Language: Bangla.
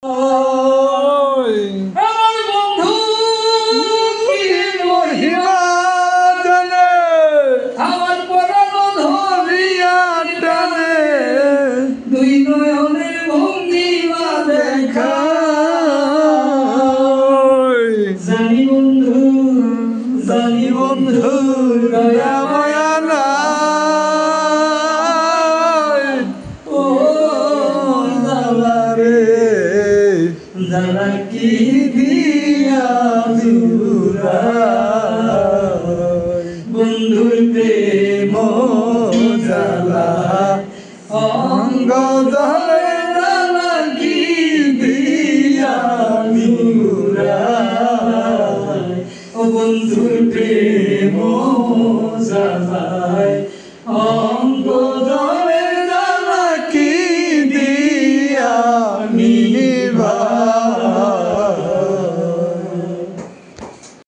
আমার বন্ধু কি মহিমা জানে, আমার পরানো ধরিয়া টানে, দুই নয়নের ভঙ্গিমা দেখা। জানি বন্ধু দয়া মায়া নাই, ও জালারে জানা কি দিয়া জুড়াই, বন্ধুর প্রেম জালা অঙ্গ জলে জানা কি দিয়া জুড়াই, ও বন্ধুর প্রেম জালা।